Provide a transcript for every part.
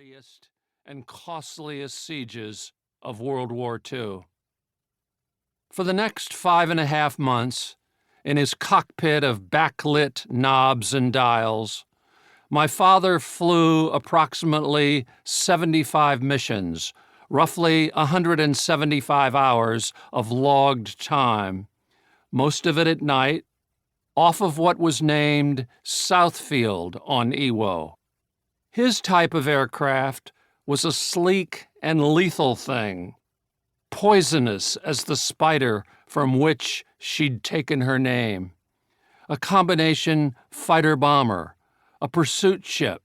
bloodiest and costliest sieges of World War II. For the next 5.5 months, in his cockpit of backlit knobs and dials, my father flew approximately 75 missions, roughly 175 hours of logged time, most of it at night, off of what was named Southfield on Iwo. His type of aircraft was a sleek and lethal thing, poisonous as the spider from which she'd taken her name, a combination fighter-bomber, a pursuit ship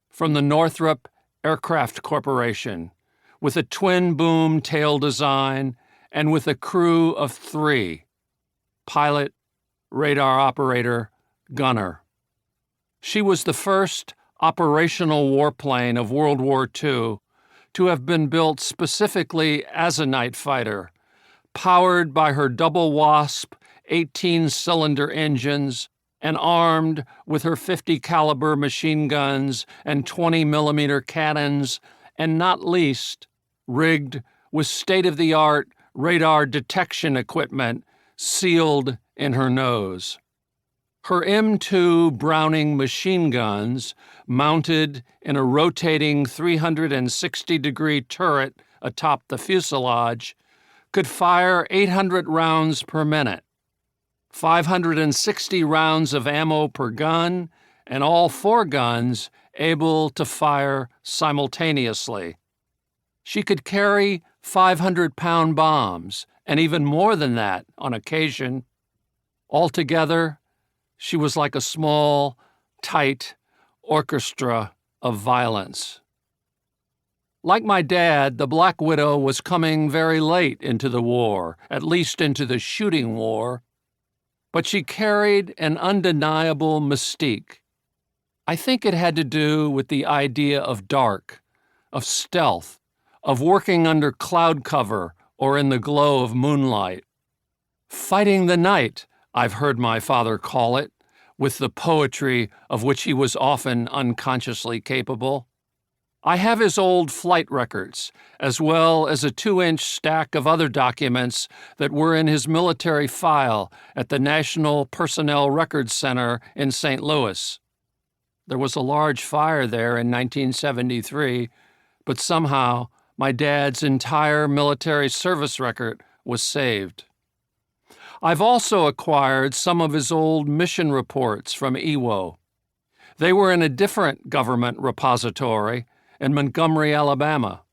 from the Northrop Aircraft Corporation, with a twin-boom tail design and with a crew of 3, pilot, radar operator, gunner. She was the first operational warplane of World War II to have been built specifically as a night fighter, powered by her double Wasp 18-cylinder engines and armed with her 50 caliber machine guns and 20-millimeter cannons, and not least, rigged with state-of-the-art radar detection equipment sealed in her nose. Her M2 Browning machine guns, mounted in a rotating 360-degree turret atop the fuselage, could fire 800 rounds per minute, 560 rounds of ammo per gun, and all 4 guns able to fire simultaneously. She could carry 500-pound bombs, and even more than that on occasion. Altogether, she was like a small, tight orchestra of violence. Like my dad, the Black Widow was coming very late into the war, at least into the shooting war, but she carried an undeniable mystique. I think it had to do with the idea of dark, of stealth, of working under cloud cover or in the glow of moonlight. Fighting the night, I've heard my father call it, with the poetry of which he was often unconsciously capable. I have his old flight records, as well as a 2-inch stack of other documents that were in his military file at the National Personnel Records Center in St. Louis. There was a large fire there in 1973, but somehow my dad's entire military service record was saved. I've also acquired some of his old mission reports from Iwo. They were in a different government repository in Montgomery, Alabama.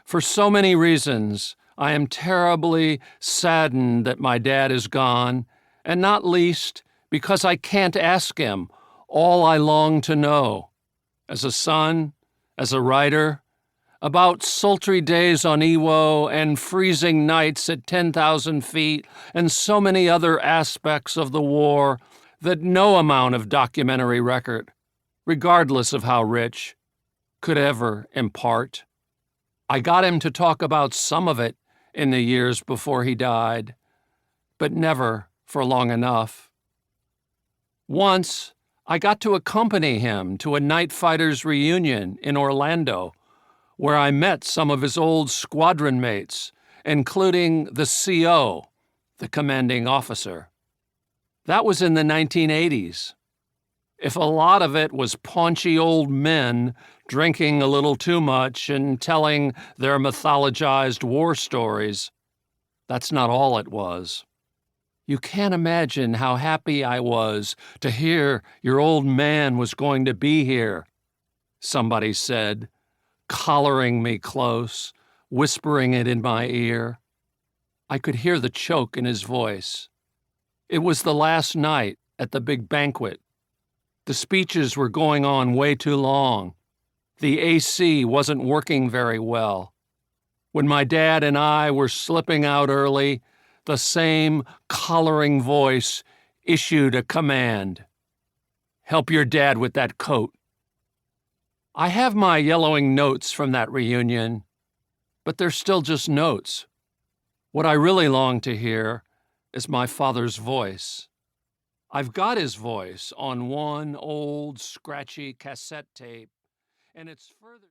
For so many reasons, I am terribly saddened that my dad is gone, and not least because I can't ask him all I long to know, as a son, as a writer, about sultry days on Iwo and freezing nights at 10,000 feet and so many other aspects of the war that no amount of documentary record, regardless of how rich, could ever impart. I got him to talk about some of it in the years before he died, but never for long enough. Once, I got to accompany him to a night fighters reunion in Orlando, where I met some of his old squadron mates, including the CO, the commanding officer. That was in the 1980s. If a lot of it was paunchy old men drinking a little too much and telling their mythologized war stories, that's not all it was. You can't imagine how happy I was to hear your old man was going to be here, somebody said, collaring me close, whispering it in my ear. I could hear the choke in his voice. It was the last night at the big banquet. The speeches were going on way too long. The AC wasn't working very well. When my dad and I were slipping out early, the same collaring voice issued a command. "Help your dad with that coat." I have my yellowing notes from that reunion, but they're still just notes. What I really long to hear is my father's voice. I've got his voice on one old, scratchy cassette tape, and it's further...